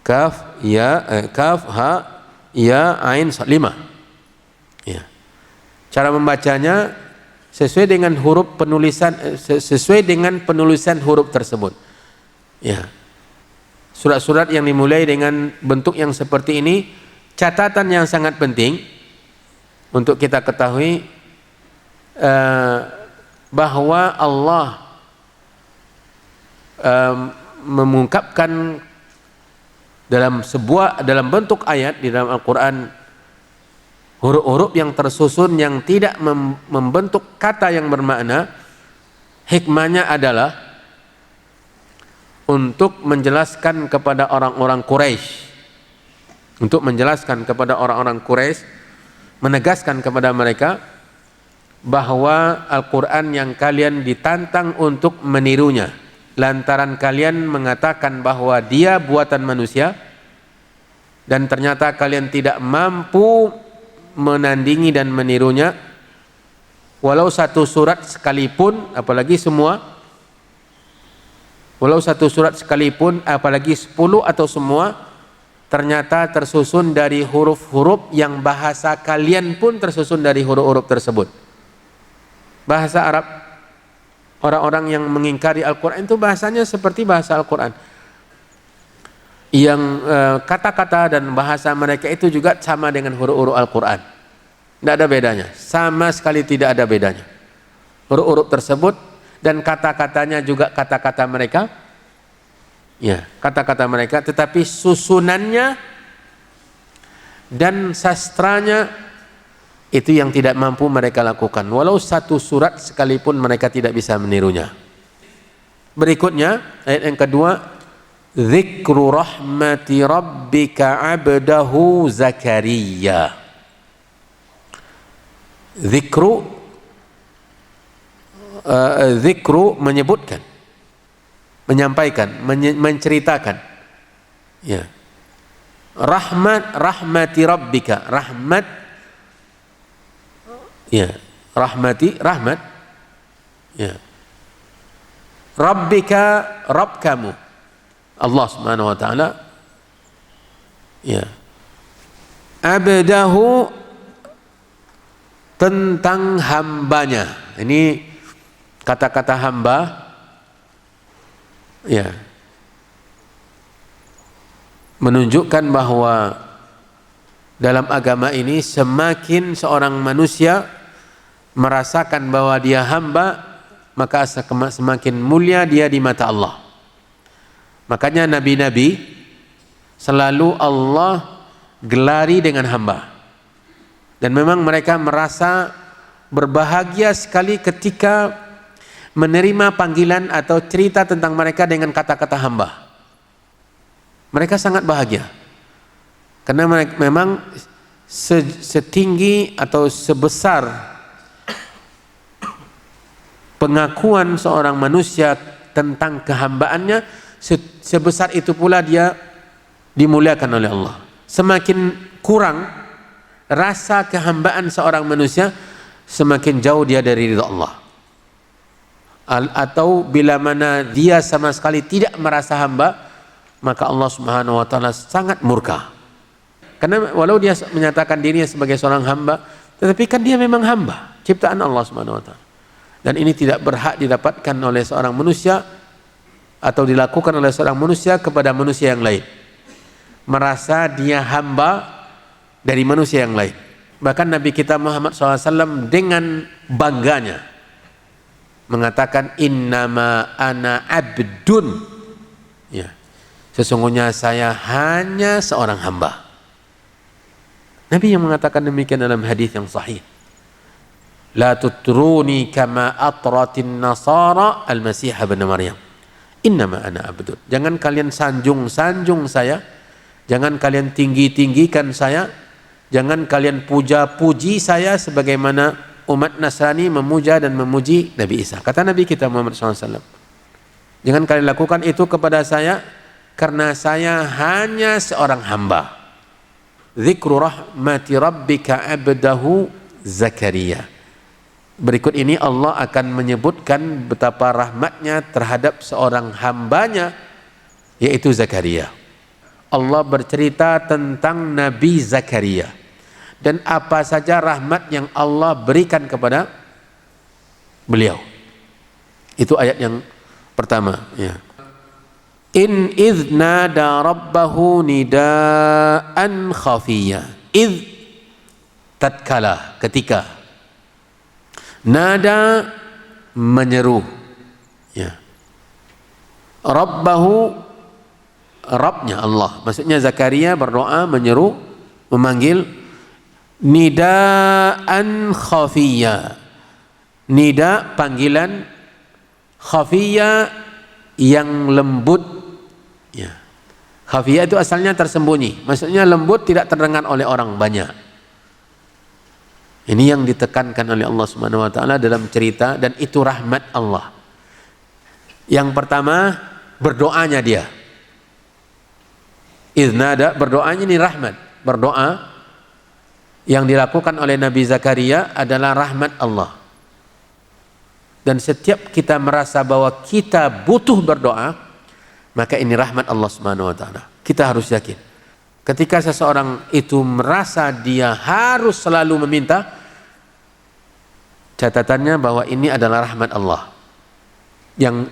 Kaf, ya, kaf, ha, ya, ain, 5. Ya. Cara membacanya sesuai dengan huruf penulisan, sesuai dengan penulisan huruf tersebut. Ya. Surat-surat yang dimulai dengan bentuk yang seperti ini, catatan yang sangat penting untuk kita ketahui bahwa Allah mengungkapkan dalam bentuk ayat di dalam Al-Quran huruf-huruf yang tersusun yang tidak membentuk kata yang bermakna. Hikmahnya adalah untuk menjelaskan kepada orang-orang Quraisy, menegaskan kepada mereka bahwa Al-Quran yang kalian ditantang untuk menirunya lantaran kalian mengatakan bahwa dia buatan manusia dan ternyata kalian tidak mampu menandingi dan menirunya, walau satu surat sekalipun, apalagi 10 atau semua, ternyata tersusun dari huruf-huruf yang bahasa kalian pun tersusun dari huruf-huruf tersebut. Bahasa Arab, orang-orang yang mengingkari Al-Quran itu bahasanya seperti bahasa Al-Quran, yang kata-kata dan bahasa mereka itu juga sama dengan huruf-huruf Al-Quran. Tidak ada bedanya, sama sekali tidak ada bedanya. Huruf-huruf tersebut dan kata-katanya juga kata-kata mereka, ya, kata-kata mereka, tetapi susunannya dan sastranya itu yang tidak mampu mereka lakukan. Walau satu surat sekalipun mereka tidak bisa menirunya. Berikutnya ayat yang kedua, dzikru rahmati rabbika abdahu Zakaria. Dzikru menyebutkan, menyampaikan, menceritakan. Ya. Rahmati rabbika, rahmat. Ya, rahmat. Ya. Rabbika, Rabb kamu, Allah Subhanahu wa taala. Ya. Abdahu, tentang hambanya. Ini kata-kata hamba, ya, menunjukkan bahwa dalam agama ini semakin seorang manusia merasakan bahwa dia hamba, maka semakin mulia dia di mata Allah. Makanya nabi-nabi selalu Allah gelari dengan hamba. Dan memang mereka merasa berbahagia sekali ketika menerima panggilan atau cerita tentang mereka dengan kata-kata hamba. Mereka sangat bahagia. Karena memang setinggi atau sebesar pengakuan seorang manusia tentang kehambaannya, sebesar itu pula dia dimuliakan oleh Allah. Semakin kurang rasa kehambaan seorang manusia, semakin jauh dia dari ridha Allah. Atau bila mana dia sama sekali tidak merasa hamba, maka Allah Subhanahu wa taala sangat murka. Karena walau dia menyatakan dirinya sebagai seorang hamba, tetapi kan dia memang hamba, ciptaan Allah Subhanahu wa taala. Dan ini tidak berhak didapatkan oleh seorang manusia atau dilakukan oleh seorang manusia kepada manusia yang lain. Merasa dia hamba dari manusia yang lain. Bahkan Nabi kita Muhammad SAW dengan bangganya mengatakan, innama ana abdun. Ya, sesungguhnya saya hanya seorang hamba. Nabi yang mengatakan demikian dalam hadis yang sahih. La tutruni kama atratin nasara al-masih ibn Maryam. Innama ana abdun. Jangan kalian sanjung-sanjung saya, jangan kalian tinggi-tinggikan saya, jangan kalian puja-puji saya sebagaimana umat Nasrani memuja dan memuji Nabi Isa. Kata Nabi kita Muhammad SAW, jangan kalian lakukan itu kepada saya, karena saya hanya seorang hamba. Dzikru rahmati rabbika abdahu Zakaria. Berikut ini Allah akan menyebutkan betapa rahmatnya terhadap seorang hambanya, yaitu Zakaria. Allah bercerita tentang Nabi Zakaria dan apa saja rahmat yang Allah berikan kepada beliau. Itu ayat yang pertama, ya. In idh nada rabbahu nidaan khafiyya. Idh, tatkala, ketika. Nada, menyeru, ya. Rabbahu, Rabbnya Allah. Maksudnya Zakaria berdoa, menyeru, memanggil. Nidaan khafiyya. Nida, panggilan. Khafiyya, yang lembut, ya. Khafiyah itu asalnya tersembunyi, maksudnya lembut, tidak terdengar oleh orang banyak. Ini yang ditekankan oleh Allah Subhanahu wa taala dalam cerita, dan itu rahmat Allah. Yang pertama, berdoanya dia. Iznada, berdoanya ini rahmat. Berdoa yang dilakukan oleh Nabi Zakaria adalah rahmat Allah. Dan setiap kita merasa bahwa kita butuh berdoa, maka ini rahmat Allah Subhanahu wa taala. Kita harus yakin. Ketika seseorang itu merasa dia harus selalu meminta, catatannya bahwa ini adalah rahmat Allah yang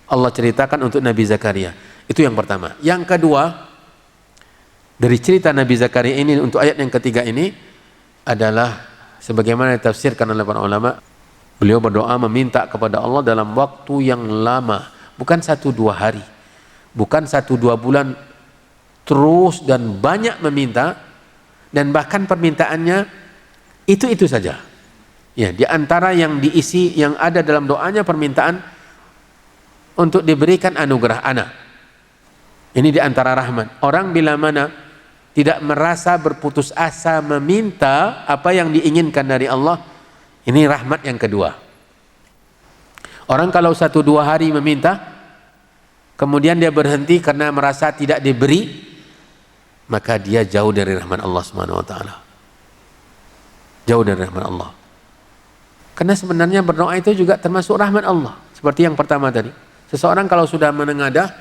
Allah ceritakan untuk Nabi Zakaria. Itu yang pertama. Yang kedua, dari cerita Nabi Zakaria ini untuk ayat yang ketiga ini adalah sebagaimana ditafsirkan oleh para ulama. Beliau berdoa meminta kepada Allah dalam waktu yang lama, bukan 1-2 hari, bukan 1-2 bulan, terus dan banyak meminta, dan bahkan permintaannya itu saja. Ya, di antara yang diisi, yang ada dalam doanya, permintaan untuk diberikan anugerah anak. Ini di antara rahmat. Orang bila mana tidak merasa berputus asa meminta apa yang diinginkan dari Allah, ini rahmat yang kedua. Orang kalau 1-2 hari meminta, kemudian dia berhenti karena merasa tidak diberi, maka dia jauh dari rahmat Allah Subhanahu wa taala. Jauh dari rahmat Allah. Karena sebenarnya berdoa itu juga termasuk rahmat Allah. Seperti yang pertama tadi. Seseorang kalau sudah menengadah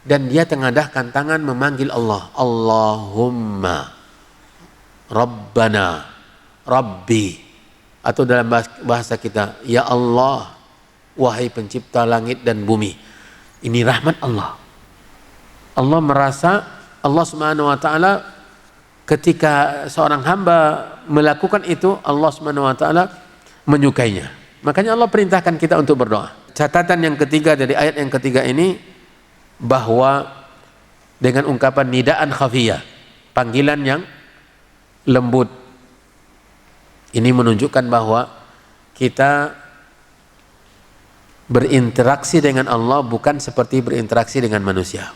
dan dia tengadahkan tangan memanggil Allah, Allahumma Rabbana Rabbi, atau dalam bahasa kita, ya Allah, wahai pencipta langit dan bumi. Ini rahmat Allah. Allah merasa, Allah Subhanahu wa taala ketika seorang hamba melakukan itu, Allah Subhanahu wa taala menyukainya. Makanya Allah perintahkan kita untuk berdoa. Catatan yang ketiga dari ayat yang ketiga ini, bahwa dengan ungkapan nidaan khafiyah, panggilan yang lembut, ini menunjukkan bahwa kita berinteraksi dengan Allah bukan seperti berinteraksi dengan manusia.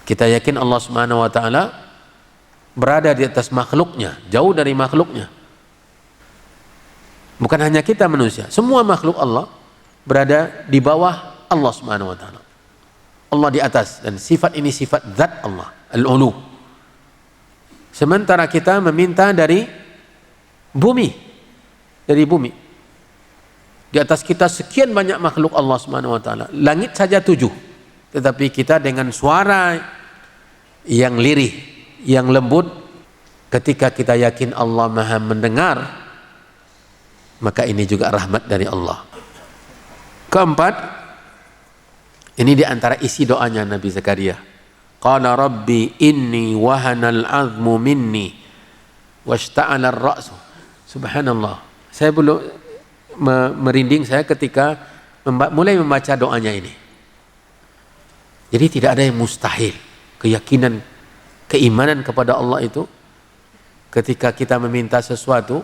Kita yakin Allah Subhanahu wa taala berada di atas makhluknya, jauh dari makhluknya. Bukan hanya kita manusia, semua makhluk Allah berada di bawah Allah Subhanahu wa taala. Allah di atas, dan sifat ini sifat zat Allah, al-ulu. Sementara kita meminta dari bumi, dari bumi. Di atas kita sekian banyak makhluk Allah Subhanahu wa taala. Langit saja 7. Tetapi kita dengan suara yang lirih, yang lembut, ketika kita yakin Allah Maha mendengar, maka ini juga rahmat dari Allah. Keempat, ini di antara isi doanya Nabi Zakaria. Qala rabbi inni wahanal azmu minni washta'ala ar-ra'su. Subhanallah, saya belum merinding saya ketika mulai membaca doanya ini. Jadi tidak ada yang mustahil. Keyakinan, keimanan kepada Allah itu, ketika kita meminta sesuatu,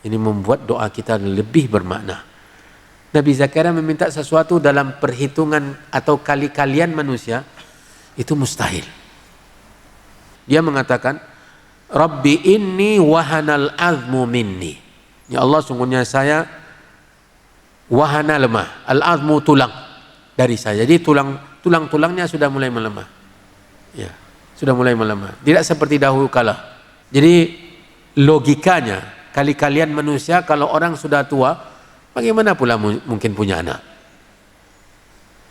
ini membuat doa kita lebih bermakna. Nabi Zakaria meminta sesuatu dalam perhitungan atau kali-kalian manusia, itu mustahil. Dia mengatakan, Rabbi inni wahanal azmu minni. Ya Allah, sungguhnya saya wahana lemah, al-azmu tulang dari saya. Jadi tulang-tulangnya sudah mulai melemah. Ya, sudah mulai melemah. Tidak seperti dahulu kala. Jadi logikanya, kali-kalian manusia kalau orang sudah tua, bagaimana pula mungkin punya anak?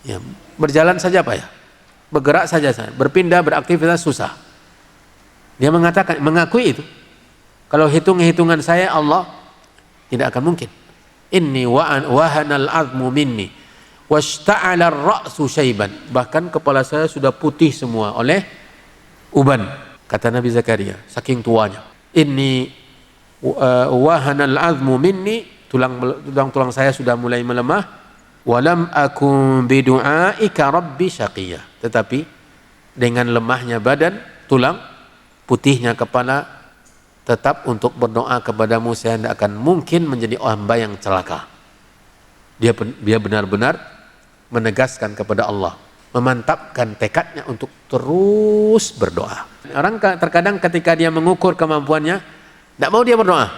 Ya, berjalan saja Pak ya. bergerak saja, berpindah, beraktivitas susah. Dia mengatakan, mengakui itu. Kalau hitungan saya Allah, tidak akan mungkin. Inni wahanal azmu minni washta'ala ar-ra'su syaiban. Bahkan kepala saya sudah putih semua oleh uban. Kata Nabi Zakaria, saking tuanya. Inni wahanal azmu minni, tulang saya sudah mulai melemah. Walam akum bidu'aika rabbi syaqiyah. Tetapi dengan lemahnya badan, tulang, putihnya kepala, tetap untuk berdoa kepadamu saya tidak akan mungkin menjadi hamba yang celaka. Dia benar-benar menegaskan kepada Allah, memantapkan tekadnya untuk terus berdoa. Orang terkadang ketika dia mengukur kemampuannya, tidak mau dia berdoa.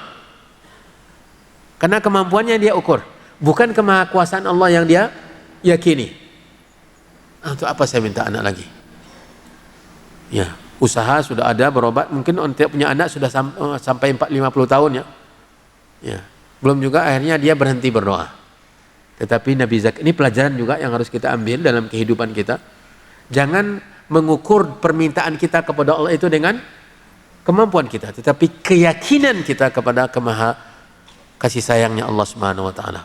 Karena kemampuannya dia ukur, bukan kemahakuasaan Allah yang dia yakini. Untuk apa saya minta anak lagi? Ya, usaha sudah ada, berobat, mungkin untuk punya anak sudah sampai 50 tahun ya. Ya, belum juga akhirnya dia berhenti berdoa. Tetapi Nabi Zakaria, ini pelajaran juga yang harus kita ambil dalam kehidupan kita. Jangan mengukur permintaan kita kepada Allah itu dengan kemampuan kita, tetapi keyakinan kita kepada kemaha kasih sayangnya Allah Subhanahu wa taala.